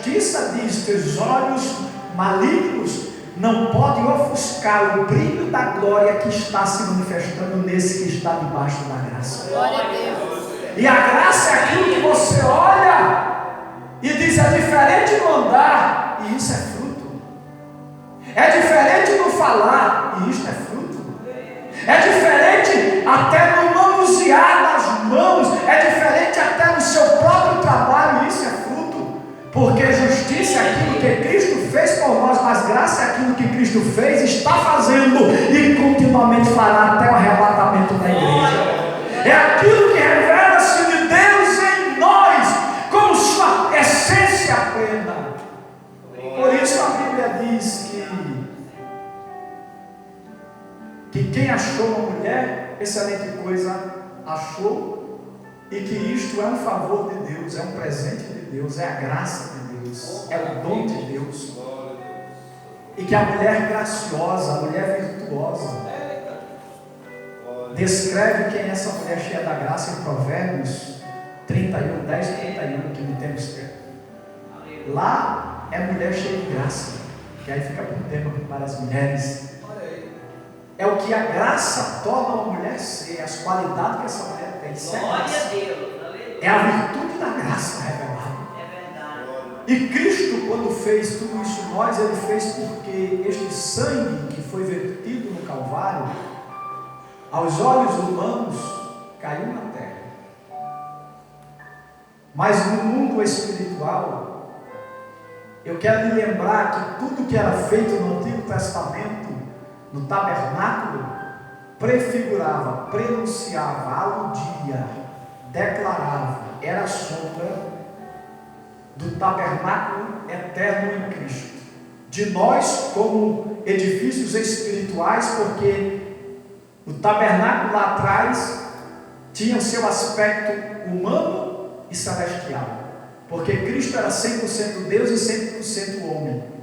justiça diz: teus olhos malignos não podem ofuscar o brilho da glória que está se manifestando nesse que está debaixo da graça. Glória a Deus. E a graça é aquilo que você olha e diz: é diferente no andar, e isso é fruto. É diferente no falar, e isso é fruto. É diferente até no manusear das mãos, é diferente até no seu próprio trabalho, e isso é fruto. Porque justiça é aquilo que Cristo fez por nós, mas graça é aquilo que Cristo fez, está fazendo e continuamente fará até o arrebatamento da igreja. É aquilo que revela-se de Deus em nós, como sua essência plena. Por isso a Bíblia diz que quem achou uma mulher, excelente coisa achou, e que isto é um favor de Deus, é um presente de Deus, é a graça de Deus, é o dom de Deus. E que a mulher graciosa, a mulher virtuosa, descreve quem é essa mulher cheia da graça em Provérbios 31, 10 e 31, que no tempo escrito. Lá é mulher cheia de graça, que aí fica por tema para as mulheres. É o que a graça torna uma mulher ser, as qualidades que essa mulher tem. Glória a Deus. É a virtude da graça revelada. É verdade. E Cristo, quando fez tudo isso em nós, Ele fez porque este sangue que foi vertido no Calvário, aos olhos humanos, caiu na terra. Mas no mundo espiritual, eu quero lhe lembrar que tudo que era feito no Antigo Testamento, no tabernáculo, prefigurava, prenunciava, aludia, declarava, era a sombra do tabernáculo eterno em Cristo, de nós como edifícios espirituais, porque o tabernáculo lá atrás tinha o seu aspecto humano e celestial, porque Cristo era 100% Deus e 100% homem.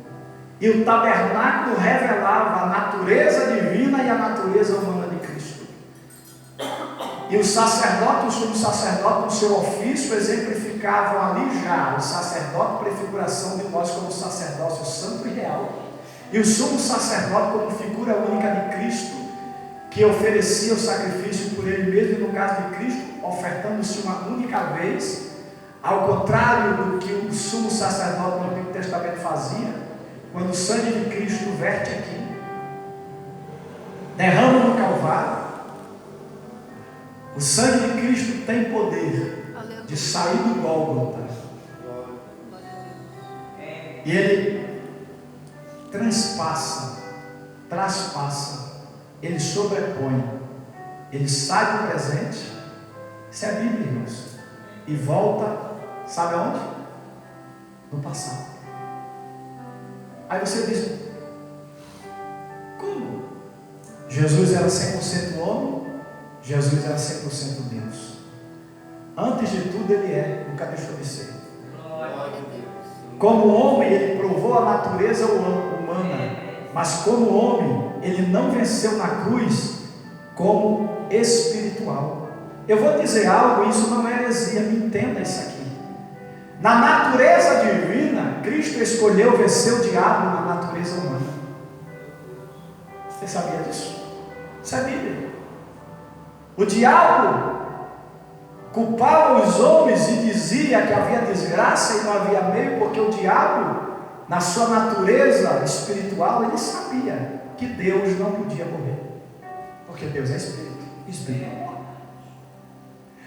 E o tabernáculo revelava a natureza divina e a natureza humana de Cristo. E o sacerdote, o sumo sacerdote, no seu ofício, exemplificavam ali já o sacerdote, prefiguração de nós como sacerdócio santo e real. E o sumo sacerdote como figura única de Cristo, que oferecia o sacrifício por ele mesmo, e no caso de Cristo, ofertando-se uma única vez, ao contrário do que o sumo sacerdote no Antigo Testamento fazia. Quando o sangue de Cristo verte aqui, derrama no Calvário, o sangue de Cristo tem poder de sair do Gólgota, e ele traspassa, ele sobrepõe, ele sai do presente, isso é a Bíblia, irmãos, e volta, sabe aonde? No passado. Aí você diz: como? Jesus era 100% homem, Jesus era 100% Deus. Antes de tudo ele nunca deixou de ser. Como homem ele provou a natureza humana, mas como homem ele não venceu na cruz como espiritual. Eu vou dizer algo, isso não é heresia, me entenda isso aqui. Na natureza divina, Cristo escolheu vencer o diabo na natureza humana. Você sabia disso? Isso é Bíblia. O diabo culpava os homens e dizia que havia desgraça e não havia meio, porque o diabo, na sua natureza espiritual, ele sabia que Deus não podia morrer, porque Deus é espírito, espírito não morre.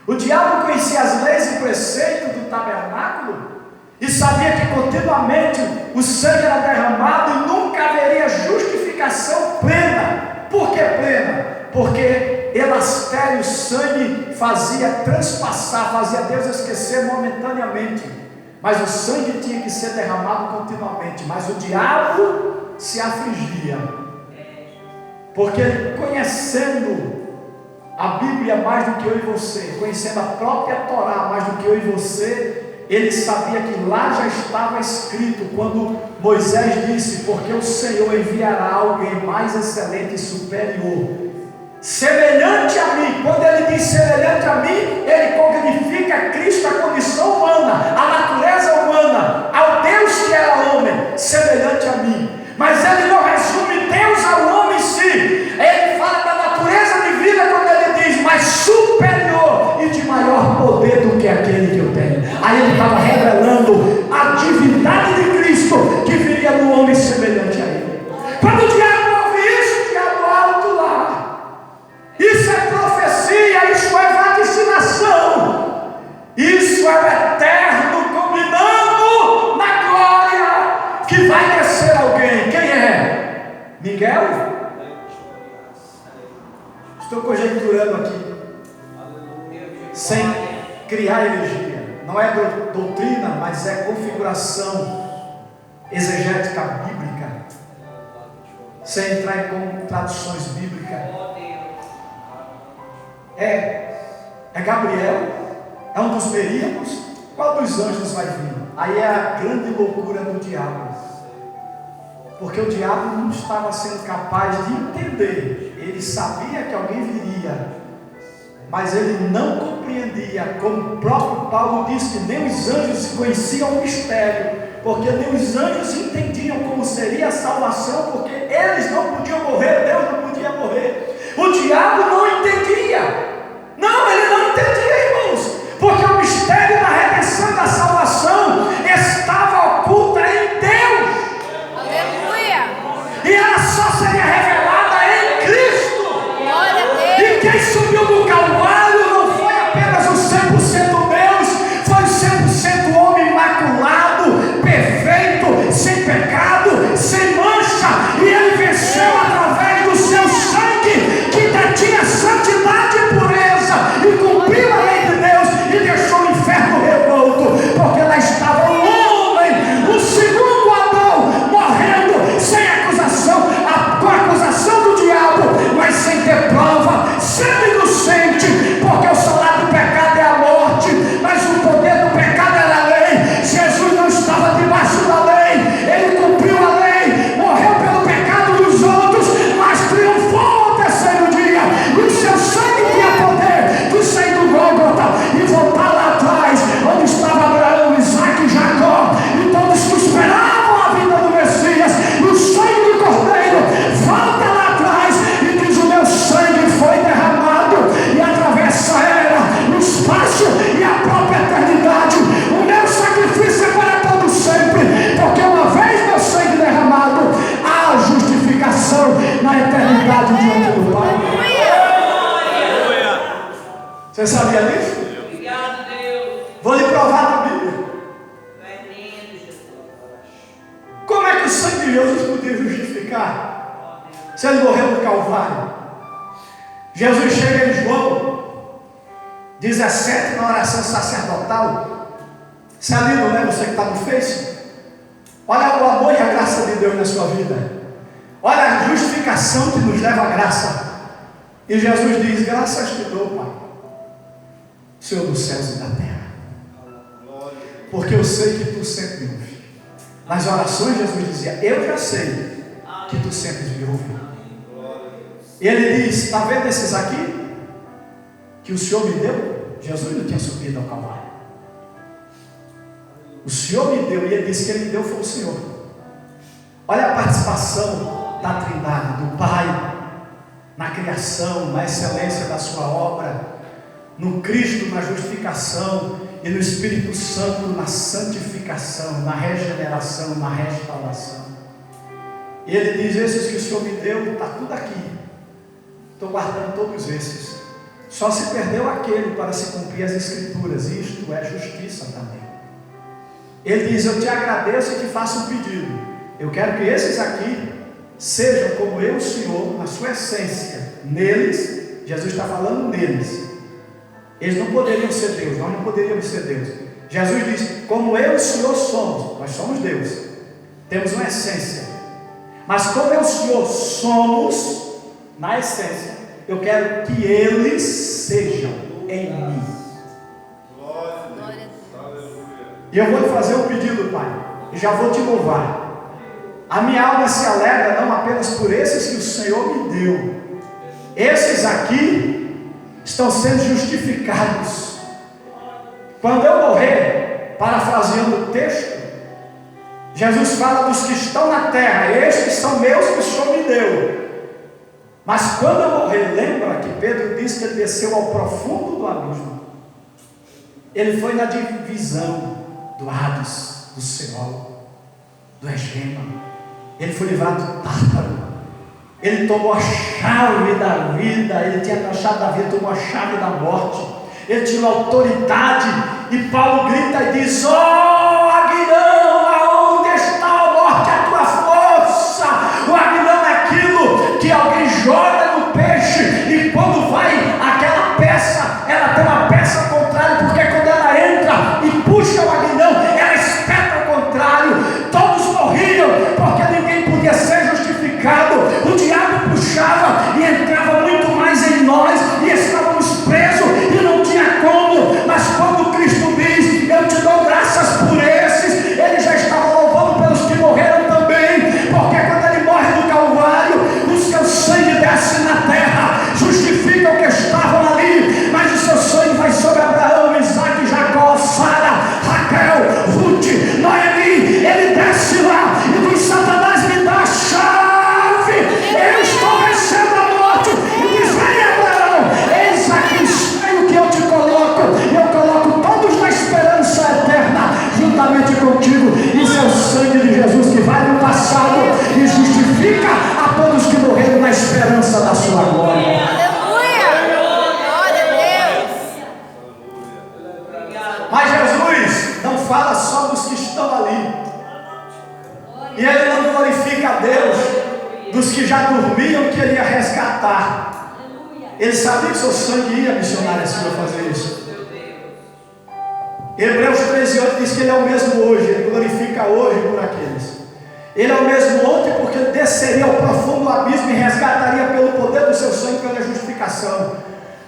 O diabo conhecia as leis e preceitos do tabernáculo e sabia que continuamente o sangue era derramado e nunca haveria justificação plena. Por que plena? Porque elastério, o sangue fazia transpassar, fazia Deus esquecer momentaneamente, mas o sangue tinha que ser derramado continuamente. Mas o diabo se afligia, porque ele, conhecendo a Bíblia mais do que eu e você, conhecendo a própria Torá mais do que eu e você, ele sabia que lá já estava escrito, quando Moisés disse: porque o Senhor enviará alguém mais excelente e superior, semelhante a mim. Quando ele diz semelhante a mim, ele cognifica Cristo, a condição humana, a natureza humana, ao Deus Miguel? Estou conjecturando aqui, sem criar energia. Não é doutrina, mas é configuração exegética bíblica, sem entrar em traduções bíblicas. É Gabriel, é um dos meríamos. Qual dos anjos vai vir? Aí é a grande loucura do diabo, porque o diabo não estava sendo capaz de entender. Ele sabia que alguém viria, mas ele não compreendia, como o próprio Paulo disse, que nem os anjos conheciam o mistério, porque nem os anjos entendiam como seria a salvação, porque eles não podiam morrer, Deus não podia morrer. O diabo não entendia. Não, ele não entendia, irmãos, porque o mistério da redenção e da salvação estava oculta em Deus. Aleluia! E ela só seria revelada em Cristo. Glória a Deus! E quem subiu no Calvário não foi apenas o 100% Deus, foi o 100% homem imaculado, perfeito, sem pecado, sem mancha, e ele venceu através do seu sangue, que detinha santidade e pureza, e cumpriu a lei de Deus, e deixou o inferno revolto, porque lá estava o homem, o segundo Adão, morrendo sem acusação, com a acusação do diabo, mas sem ter prova, sendo inocente, porque o salário do pecado é a morte, mas o poder do pecado era a lei. Jesus não estava debaixo da lei, ele cumpriu a lei, morreu pelo pecado dos outros, mas triunfou ao terceiro dia, e o seu sangue tinha poder de sair do Gólgota e voltar lá atrás, onde estava Abraão, Isaac e Jacó, e todos que esperavam a vinda do Messias, e o sangue do Cordeiro volta lá atrás, e diz: o meu sangue foi derramado, e atravessa a era, o espaço e a própria eternidade. O meu sacrifício é para todo sempre, porque uma vez meu sangue derramado, há justificação na eternidade diante do Pai. Você sabia disso? Obrigado, Deus. Vou lhe provar na Bíblia. Tremendo, Jesus. Como é que o sangue de Jesus podia justificar se ele morreu no Calvário? Jesus chega em João 17, na oração sacerdotal. Você é lindo, né? Você que está no Face. Olha o amor e a graça de Deus na sua vida. Olha a justificação que nos leva à graça. E Jesus diz: graças te dou, Pai, Senhor dos céus e da terra, porque eu sei que tu sempre me ouves. Nas orações Jesus dizia: eu já sei que tu sempre me ouves. E ele diz: está vendo esses aqui que o Senhor me deu? Jesus não tinha subido ao Calvário. O Senhor me deu, e ele disse que ele me deu foi o Senhor. Olha a participação da Trindade, do Pai, na criação, na excelência da sua obra, no Cristo na justificação, e no Espírito Santo na santificação, na regeneração, na restauração. E ele diz: esses que o Senhor me deu, está tudo aqui, estou guardando todos esses. Só se perdeu aquele para se cumprir as Escrituras, isto é justiça também. Ele diz: eu te agradeço e te faço um pedido. Eu quero que esses aqui sejam como eu, o Senhor, na sua essência. Neles, Jesus está falando neles. Eles não poderiam ser Deus, nós não poderíamos ser Deus. Jesus diz: como eu e o Senhor somos, nós somos Deus, temos uma essência. Mas como eu e o Senhor somos na essência, eu quero que eles sejam em mim. E eu vou te fazer um pedido, Pai, e já vou te louvar. A minha alma se alegra não apenas por esses que o Senhor me deu. Esses aqui estão sendo justificados. Quando eu morrer, parafraseando o texto, Jesus fala dos que estão na terra: estes são meus que o Senhor me deu. Mas quando eu morrer, lembra que Pedro disse que ele desceu ao profundo do abismo. Ele foi na divisão do Hades, do Seol, do Egema. Ele foi livrado do Tártaro. Ele tomou a chave da vida. Ele tinha a chave da vida, tomou a chave da morte. Ele tinha autoridade. E Paulo grita e diz: ó aguilhão, aonde está a morte, a tua força? O aguilhão é aquilo E ele não glorifica a Deus dos que já dormiam que ele ia resgatar. Ele sabia que seu sangue ia, missionário, se eu fazer isso. Hebreus 13:8 diz que ele é o mesmo hoje, ele glorifica hoje por aqueles. Ele é o mesmo ontem porque ele desceria ao profundo abismo e resgataria pelo poder do seu sangue, pela justificação.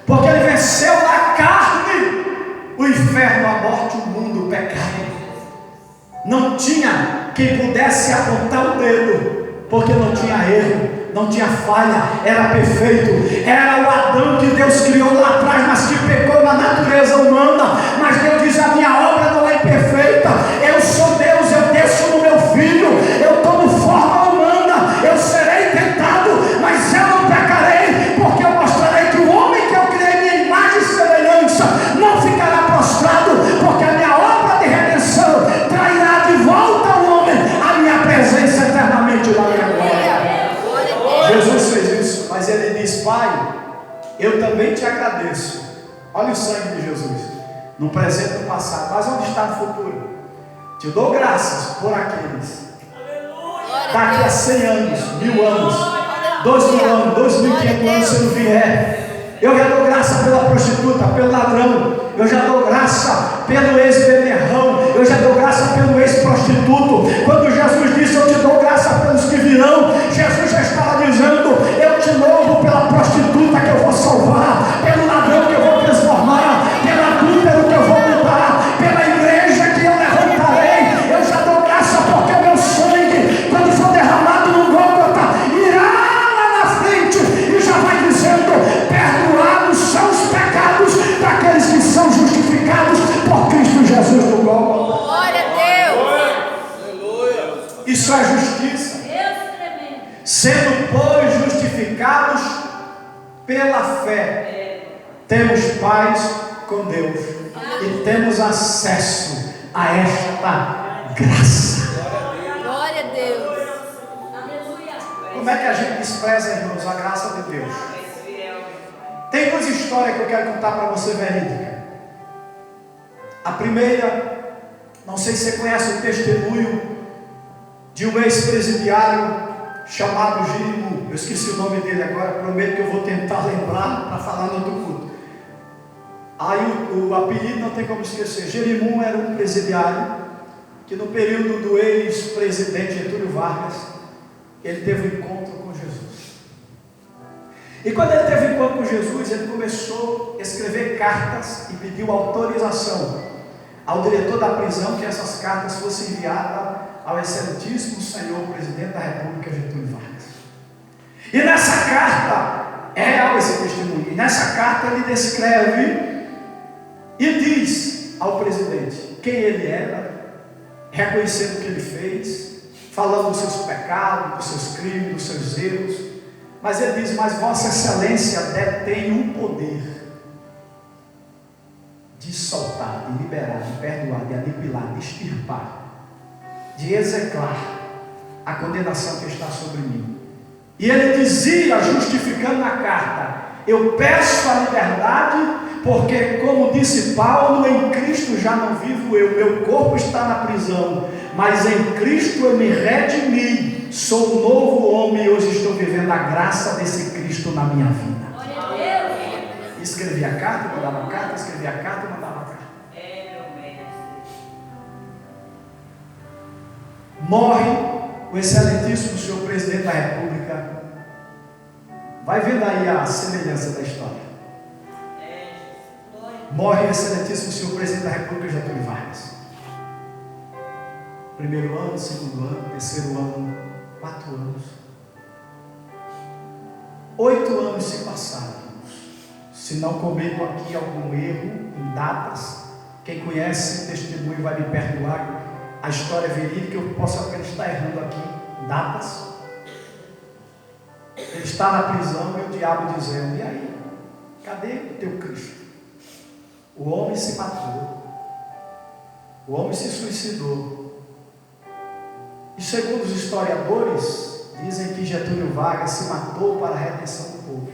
Porque ele venceu na carne o inferno, a morte, o mundo, o pecado. Não tinha quem pudesse apontar o dedo, porque não tinha erro, não tinha falha, era perfeito. Era o Adão que Deus criou lá atrás, mas que pecou na natureza humana. Mas Deus diz: a minha obra não é perfeita. Eu sou Deus, eu desço no meu filho, eu tomo forma humana, eu serei tentado, mas eu não pecarei, porque eu mostrarei que o homem que eu criei minha imagem e semelhança não ficará prostrado, porque a minha obra de redenção trairá de volta ao homem a minha presença eternamente na minha glória. Jesus fez isso, mas ele diz: Pai, eu também te agradeço. Olha o sangue de Jesus, no presente e no passado, mas onde está no futuro? Te dou graças por aqueles daqui a 100 anos, 1000 anos, 2000 anos, 2500 anos, se não vier. Eu já dou graça pela prostituta, pelo ladrão, eu já dou graça pelo ex-beberrão, eu já dou graça pelo ex-prostituto. Quando Jesus disse: eu te dou graça pelos que virão, Jesus já estava dizendo: eu te louvo pela prostituta que eu vou salvar, pelo ladrão que eu vou transformar, pelo adúltero que eu vou mudar, pela igreja que eu levantarei. Eu já dou graça porque o meu sangue, quando for derramado no Gólgota, irá lá na frente e já vai dizendo: perdoados são os pecados daqueles que são justificados por Cristo Jesus no Gólgota. Glória a Deus. Isso é justiça. Sendo, pois, justificados pela fé, temos paz com Deus e temos acesso a esta graça. Glória a Deus. Como é que a gente despreza, irmãos, a graça de Deus? Tem duas histórias que eu quero contar para você, verídica. A primeira, não sei se você conhece o testemunho de um ex-presidiário chamado Jerimu. Eu esqueci o nome dele agora, prometo que eu vou tentar lembrar para falar no outro culto. Aí o apelido não tem como esquecer. Jerimu era um presidiário que no período do ex-presidente Getúlio Vargas, ele teve um encontro com Jesus. E quando ele teve um encontro com Jesus, ele começou a escrever cartas e pediu autorização ao diretor da prisão que essas cartas fossem enviadas ao excelentíssimo senhor presidente da República Getúlio Vargas. E nessa carta, é real esse testemunho, e nessa carta ele descreve e diz ao presidente quem ele era, reconhecendo o que ele fez, falando dos seus pecados, dos seus crimes, dos seus erros. Mas ele diz: mas Vossa Excelência detém o poder de soltar, de liberar, de perdoar, de aniquilar, de extirpar, de execrar a condenação que está sobre mim. E ele dizia, justificando na carta: eu peço a liberdade, porque, como disse Paulo, em Cristo já não vivo eu, meu corpo está na prisão, mas em Cristo eu me redimi, sou um novo homem e hoje estou vivendo a graça desse Cristo na minha vida. Escrevia a carta, mandava a carta, escrevia a carta e mandava a carta. Morre o excelentíssimo senhor presidente da República. Vai vendo aí a semelhança da história. Morre o excelentíssimo senhor presidente da República, Getúlio Vargas. Primeiro ano, segundo ano, terceiro ano, 4 anos. 8 anos se passaram. Se não cometo aqui algum erro em datas, quem conhece o testemunho vai me perdoar. A história é verídica, eu posso apenas estar errando aqui datas. Ele está na prisão e o diabo dizendo: e aí? Cadê o teu Cristo? O homem se matou. O homem se suicidou. E segundo os historiadores, dizem que Getúlio Vargas se matou para a redenção do povo.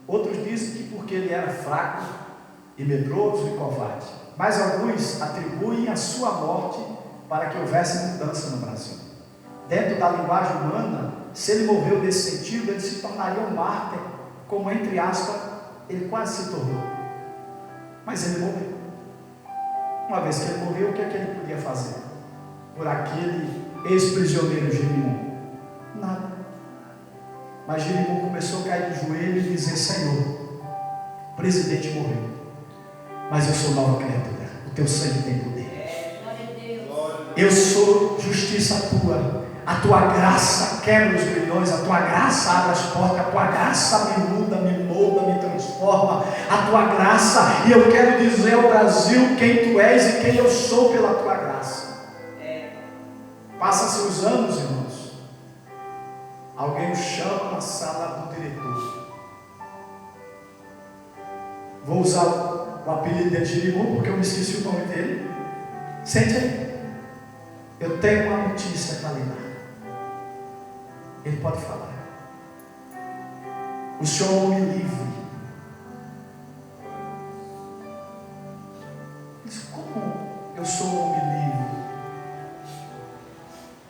Outros dizem que porque ele era fraco e medroso e covarde. Mas alguns atribuem a sua morte para que houvesse mudança no Brasil. dentro da linguagem humana, se ele morreu nesse sentido, ele se tornaria um mártir, como entre aspas, ele quase se tornou. Mas ele morreu. Uma vez que ele morreu, o que é que ele podia fazer por aquele ex-prisioneiro Jerimum? Nada. Mas Jerimum começou a cair de joelho e dizer: Senhor, o presidente morreu, mas eu sou nova criatura, o teu sangue tem poder. Eu sou justiça tua. A tua graça quebra os grilhões, a tua graça abre as portas, a tua graça me muda, me molda, me transforma, a tua graça, e eu quero dizer ao Brasil quem tu és e quem eu sou pela tua graça. Passa-se os anos, irmãos, alguém o chama na sala do diretor. Vou usar o apelido de Jerimum porque eu me esqueci o nome dele. Sente aí, eu tenho uma notícia para lhe dar. Ele pode falar: o Senhor é um homem livre. Mas como eu sou um homem livre?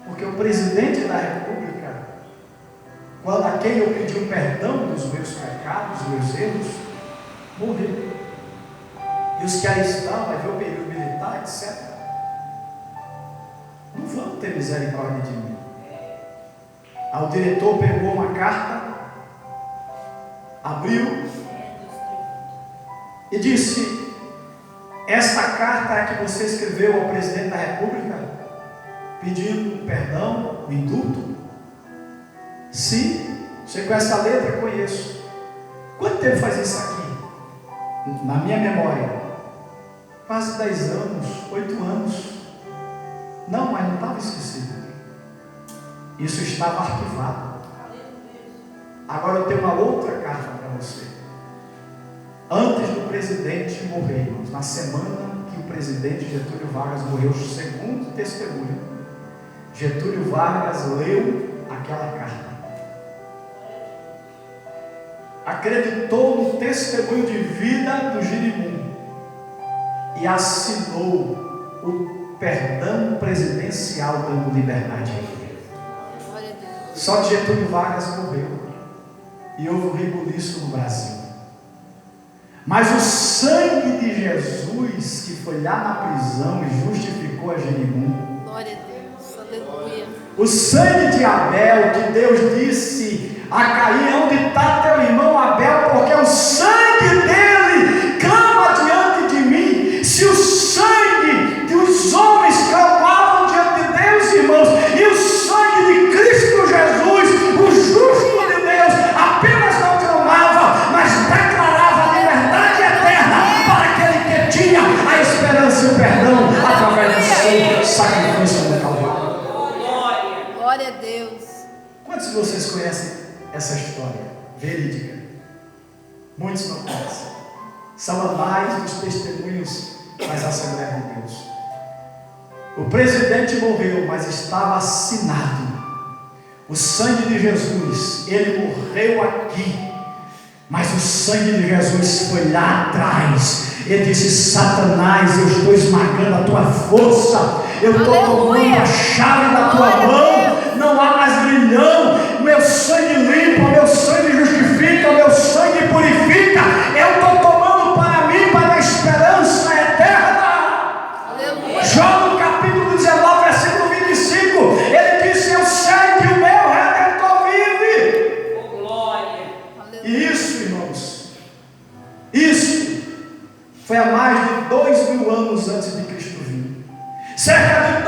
Porque o presidente da República, quando a quem eu pedi o perdão dos meus pecados, dos meus erros, morreu. E os que aí estão, vai ver o período militar, etc., não vão ter misericórdia de mim. O diretor pegou uma carta, abriu e disse: esta carta é que você escreveu ao presidente da República pedindo perdão, o indulto? Sim, você conhece a letra? Conheço. Quanto tempo faz isso aqui? Na minha memória, quase 10 anos, 8 anos. Não, mas não estava esquecido. Isso estava arquivado. Agora eu tenho uma outra carta para você. Antes do presidente morrer, irmãos, na semana que o presidente Getúlio Vargas morreu, segundo testemunho, Getúlio Vargas leu aquela carta. Acreditou no testemunho de vida do Jerimum e assinou o perdão presidencial dando liberdade a ele. Só que Getúlio Vargas morreu e houve um rebuliço no Brasil. Mas o sangue de Jesus, que foi lá na prisão e justificou a Jerimum, glória a Deus, aleluia. O sangue de Abel, que Deus disse a Caim: onde está teu irmão Abel? Porque o sangue dele clama diante de mim. Se o sangue dos homens clamavam diante de Deus, irmãos, e o sangue de Cristo Jesus, o justo de Deus, apenas não clamava, mas declarava a liberdade eterna para aquele que tinha a esperança e o perdão através do seu sacrifício no Calvário. Glória a Deus. Quantos de vocês conhecem essa história verídica? Muitos não conhecem. São anais dos testemunhos das Assembleias de Deus. O presidente morreu, mas estava assinado. O sangue de Jesus, ele morreu aqui, mas o sangue de Jesus foi lá atrás. Ele disse: Satanás, eu estou esmagando a tua força, eu estou tomando a chave da tua mão, não há mais grilhão, meu sangue limpa, meu sangue justifica, meu sangue purifica, eu estou tomando para mim, para a esperança eterna. Aleluia. Jó no capítulo 19, versículo 25, ele disse: eu sei que o meu Redentor vive. Oh, glória. E isso, irmãos, isso foi há mais de 2.000 anos antes de Cristo vir. Cerca de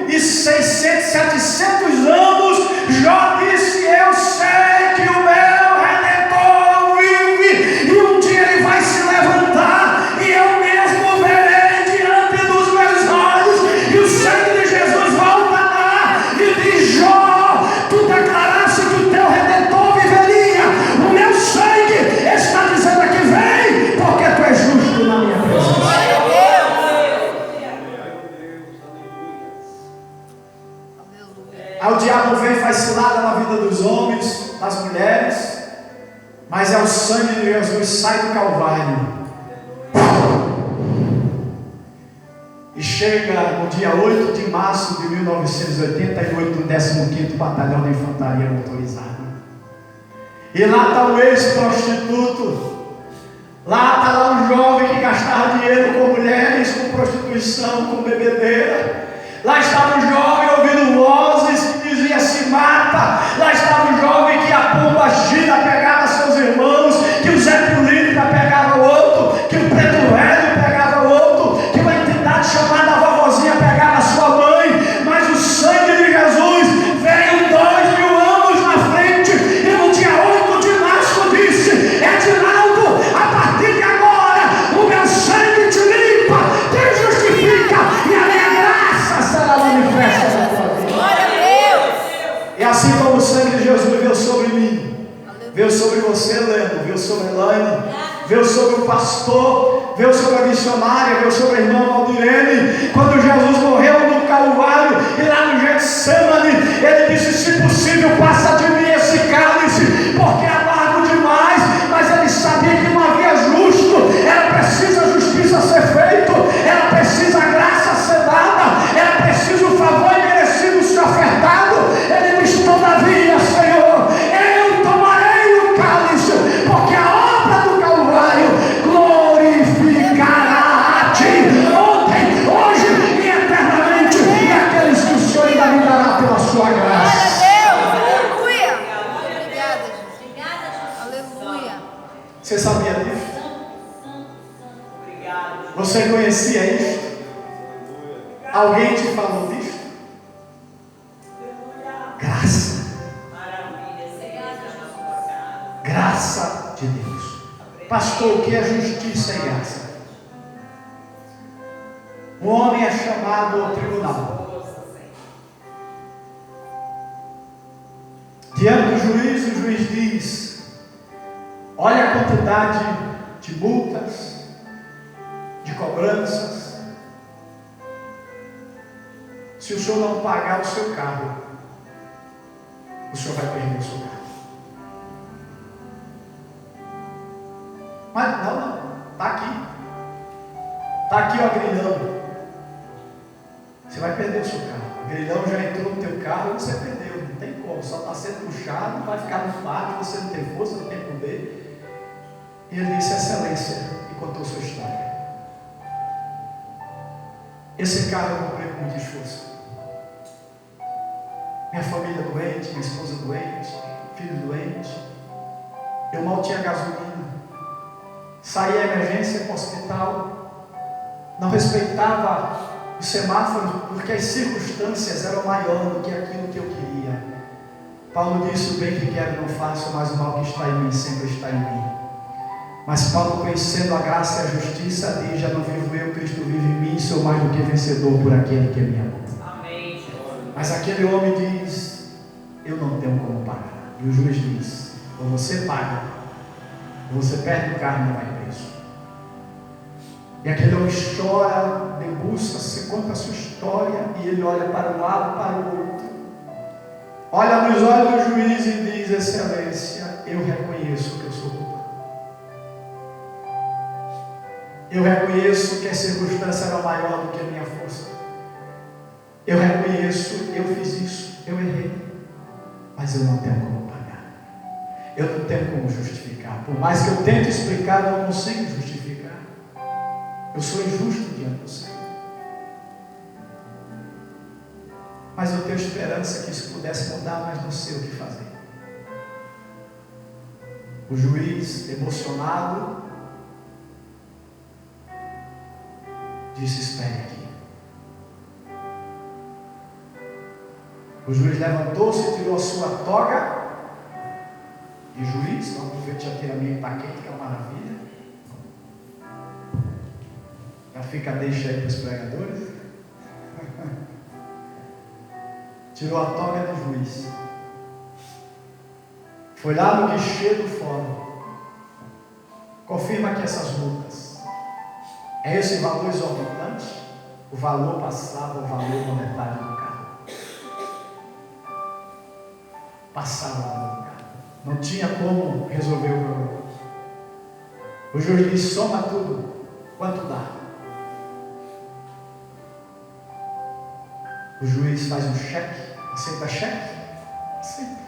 2.600, 700 anos, Jó disse: eu sei que o meu Redentor vive, e um dia ele vai se levantar, e eu mesmo verei diante dos meus olhos, e o sangue de Jesus volta lá, e diz: Jó, tu declaraste que o teu Redentor viveria, o meu sangue está dizendo aqui: vem, porque tu és justo na minha presença. Aí o diabo vem e faz cilada na vida dos homens, das mulheres, mas é o sangue de Jesus, sai do Calvário. e chega no dia 8 de março de 1988 no 15º Batalhão de Infantaria Motorizada. E lá está o ex-prostituto. Lá está lá um jovem que gastava dinheiro com mulheres, com prostituição, com bebedeira. Lá estava um jovem ouvindo vozes que dizia se mata. Lá estava um jovem que a pomba gira pegava seus irmãos, que o Zé Política pegava outro, que o Preto Velho pegava outro, que uma entidade chamada vovozinha pegava sua mãe. Mas o sangue de Jesus veio 2000 anos na frente e no dia 8 de março disse: Edinaldo, a partir de agora o meu sangue te limpa, te justifica e a minha graça será manifesta na tua vida. Glória a Deus. E assim como o sangue de Jesus veio sobre mim, veio sobre você, Leno, veio sobre a Elaine, veio sobre o pastor, veio sobre a missionária, veio sobre a irmã Valdirene. Quando Jesus morreu no Calvário e lá no Getsemane, ele disse: se possível, passa de mim esse cálice, porque é amargo demais. Mas ele sabia que não havia justo, era preciso a justiça ser feita, era preciso a graça ser dada, era preciso o favor merecido ser ofertado. Ele disse: todavia, Senhor, eu tomarei o cálice, porque a obra do Calvário glorificará a ti, ontem, hoje e eternamente, e aqueles que o Senhor ainda me dará pela sua graça. Glória a Deus. Aleluia. Obrigada, Jesus. Aleluia. Você sabia disso? Obrigado. Você conhecia isso? Alguém te falou disso? Graça, Maravilha. Senhor, na sua casa. graça de Deus. Pastor, o que é justiça e graça? Um homem é chamado ao tribunal. Força, Senhor. Diante do juiz, o juiz diz: olha a quantidade de multas, de cobranças. Se o senhor não pagar o seu carro, o senhor vai perder o seu carro. Mas não, está aqui. Está aqui o agrilhão. Você vai perder o seu carro. O agrilhão já entrou no teu carro e você perdeu. Não tem como, só está sendo puxado, vai ficar no pátio, você não tem força, não tem poder. E ele disse: excelência, e contou sua história. Esse carro eu comprei com muito esforço. Minha família doente, minha esposa doente, filho doente. Eu mal tinha gasolina. Saí à emergência para o hospital. Não respeitava os semáforos porque as circunstâncias eram maiores do que aquilo que eu queria. Paulo disse: o bem que quero não faço, mas o mal que está em mim sempre está em mim. Mas Paulo, conhecendo a graça e a justiça, diz: já não vivo eu, Cristo vive em mim, sou mais do que vencedor por aquele que me amou. Amém, Senhor. Mas aquele homem diz: eu não tenho como pagar. E o juiz diz: ou você paga, ou você perde o carro e não vai preso. E aquele homem chora, debruça-se, conta a sua história, e ele olha para um lado, para o outro, olha nos olhos do juiz e diz: excelência, eu reconheço que eu sou culpado. Eu reconheço que a circunstância era maior do que a minha força. Eu reconheço, eu fiz isso, eu errei, mas eu não tenho como pagar. Eu não tenho como justificar. Por mais que eu tente explicar, eu não consigo justificar. Eu sou injusto diante do Senhor. Mas eu tenho esperança que isso pudesse mudar, mas não sei o que fazer. O juiz, emocionado, disse: espere aqui. O juiz levantou-se, tirou a sua toga de juiz, não que eu tinha tiramento para quente, que é uma maravilha. Já fica a deixa aí para os pregadores. Tirou a toga de juiz. Foi lá no guichê do fórum. Confirma que essas multas é esse valor exorbitante. O valor passava o valor monetário do carro. Passava o valor do carro. Não tinha como resolver o problema. O juiz disse: soma tudo. Quanto dá? O juiz faz um cheque. Aceita cheque? Aceita.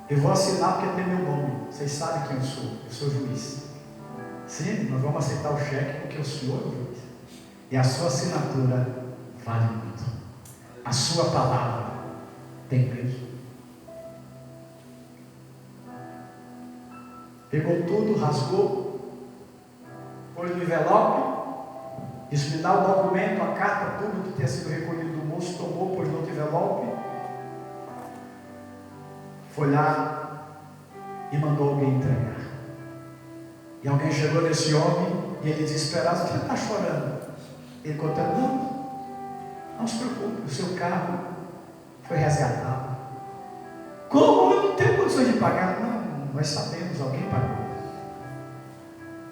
Eu vou assinar porque tem meu nome. Vocês sabem quem eu sou. Eu sou juiz. Sim, nós vamos aceitar o cheque porque o senhor é o juiz. E a sua assinatura vale muito. A sua palavra tem peso. Pegou tudo, rasgou, pôs no envelope, disse: me dá o documento, a carta, tudo que tinha sido recolhido do moço, tomou, pôs no outro envelope, foi lá e mandou alguém entregar. E alguém chegou nesse homem e ele desesperado: você está chorando? Ele contando: não se preocupe, o seu carro foi resgatado. Como? Eu não tenho condições de pagar. Não, nós sabemos, alguém pagou.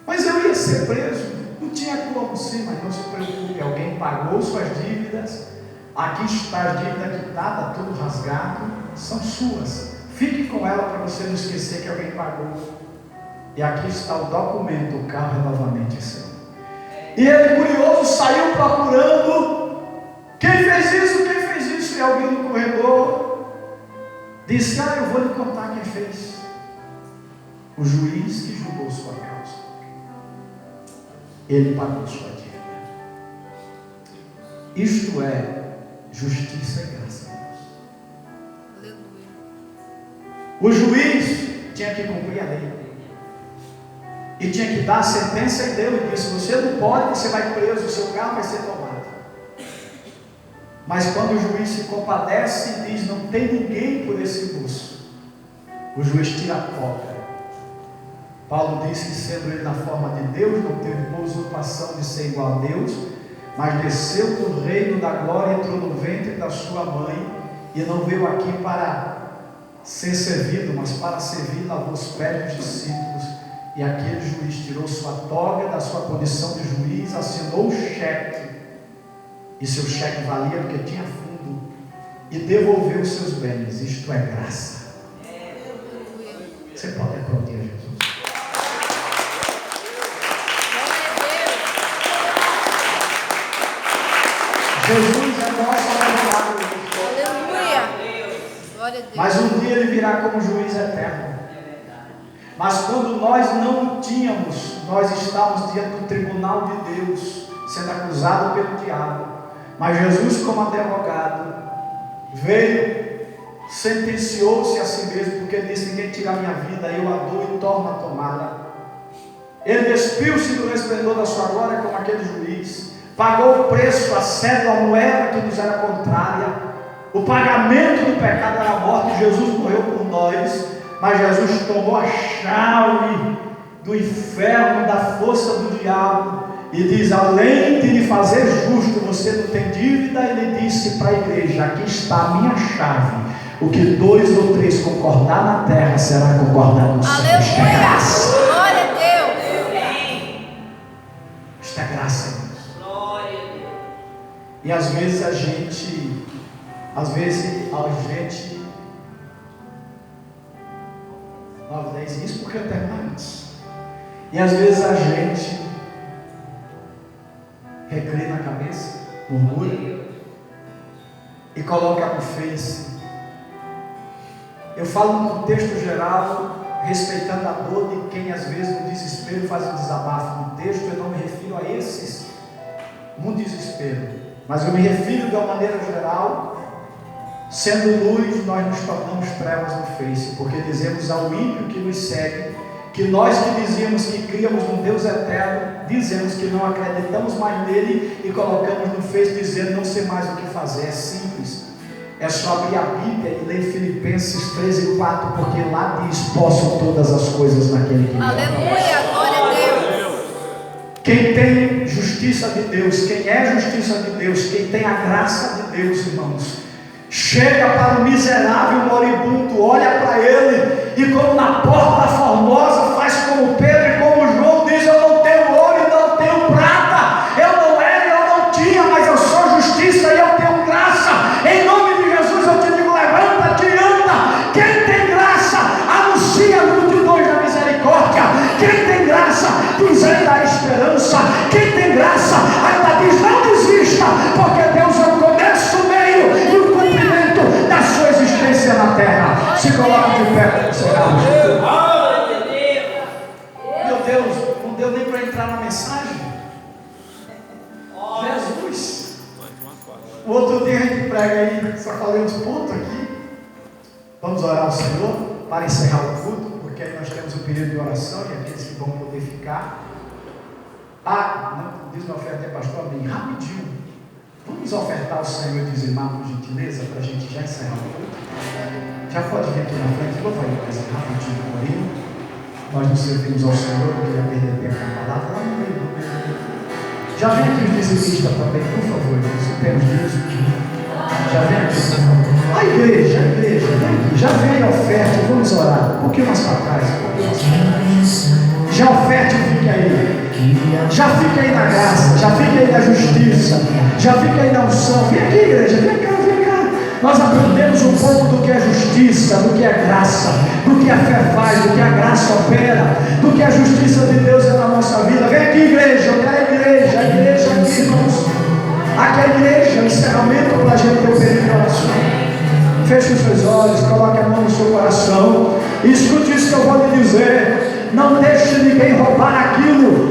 Mas eu ia ser preso, não tinha como sim, mas não se preocupe, alguém pagou suas dívidas. Aqui está a dívida quitada, tudo rasgado, são suas. Fique com ela para você não esquecer que alguém pagou. E aqui está o documento, o carro é novamente seu. E ele, curioso, saiu procurando quem fez isso, quem fez isso. E alguém no corredor disse: eu vou lhe contar quem fez. O juiz que julgou sua causa. Ele pagou sua dívida. Isto é justiça e graça de Deus. Aleluia. O juiz tinha que cumprir a lei. E tinha que dar a sentença e deu. E disse: você não pode, você vai preso, o seu carro vai ser tomado. Mas quando o juiz se compadece e diz: não tem ninguém por esse moço, o juiz tira a toga. Paulo diz que, sendo ele na forma de Deus, não teve usurpação de ser igual a Deus, mas desceu do reino da glória, entrou no ventre da sua mãe, e não veio aqui para ser servido, mas para servir, lavou os pés dos discípulos. E aquele juiz tirou sua toga da sua condição de juiz, assinou o cheque, e seu cheque valia porque tinha fundo, e devolveu os seus bens. Isto é graça. Você pode aplaudir a Jesus. Jesus é nosso advogado. Aleluia. Glória a Deus. Mas um dia ele virá como juiz eterno. Mas quando nós não tínhamos, nós estávamos diante do tribunal de Deus, sendo acusado pelo diabo. Mas Jesus, como advogado, veio, sentenciou-se a si mesmo, porque ele disse: ninguém tira a minha vida, eu a dou e torno a tomá-la. Ele despiu-se do resplendor da sua glória como aquele juiz, pagou o preço, a cédula, a moeda que nos era contrária. O pagamento do pecado era a morte. Jesus morreu por nós, mas Jesus tomou a chave do inferno, da força do diabo, e diz: além de lhe fazer justo, você não tem dívida. Ele disse para a igreja: aqui está a minha chave, o que 2 ou 3 concordar na terra será concordado no céu. Isto é graça. Glória a Deus. Isto é graça. Glória a Deus. E às vezes a gente 9, 10, isso porque eu termino antes. E às vezes a gente reclina a cabeça, murmura e coloca no Face. Eu falo no contexto geral, respeitando a dor de quem às vezes no desespero faz um desabafo. No texto eu não me refiro a esses no desespero, mas eu me refiro de uma maneira geral. Sendo luz, nós nos tornamos trevas no Face, porque dizemos ao ímpio que nos segue, que nós que dizíamos que críamos num Deus eterno, dizemos que não acreditamos mais nele e colocamos no Face dizendo não sei mais o que fazer. É simples, é só abrir a Bíblia e ler Filipenses 3:4, porque lá diz: posso todas as coisas naquele que me ama. Aleluia. Glória a Deus. Quem tem justiça de Deus, quem é justiça de Deus, quem tem a graça de Deus, irmãos, chega para o miserável moribundo, olha para ele e, como na porta formosa, faz como Pedro e como João, diz: eu não tenho ouro e não tenho prata, eu não era e eu não tinha, mas eu sou justiça e eu tenho graça. Em nome de Jesus eu te digo: levanta-te e anda. Quem tem graça anuncia multidões da misericórdia. Quem tem graça diz: ainda há esperança. Quem tem graça ainda diz: não desista, porque Deus é o aí, só falei uns pontos aqui. Vamos orar ao Senhor para encerrar o culto, porque aí nós temos um período de oração e aqueles que vão poder ficar. Diz uma oferta aí, pastor, bem rapidinho. Vamos ofertar ao Senhor e dizimar por gentileza, para a gente já encerrar o culto. Já pode vir aqui na frente, vou fazer mais rapidinho por aí. Nós nos servimos ao Senhor, não queria perder tempo na palavra. Lá no meio. Já vem aqui os dizimistas também, por favor, se temos dízimo. Já vem aqui, por favor. A igreja, vem aqui, já vem a oferta, vamos orar. Um pouquinho mais para trás, Já oferte e fique aí. Já fica aí na graça, já fica aí na justiça, já fica aí na unção. Vem aqui, igreja, vem cá. Nós aprendemos um pouco do que é justiça, do que é graça, do que a fé faz, do que a graça opera, do que a justiça de Deus é na nossa vida. Vem aqui, igreja, eu quero a igreja aqui, irmãos. Aqui é a igreja, o encerramento para a gente ter o período de oração. Feche os seus olhos, coloque a mão no seu coração e escute isso que eu vou lhe dizer. Não deixe ninguém roubar aquilo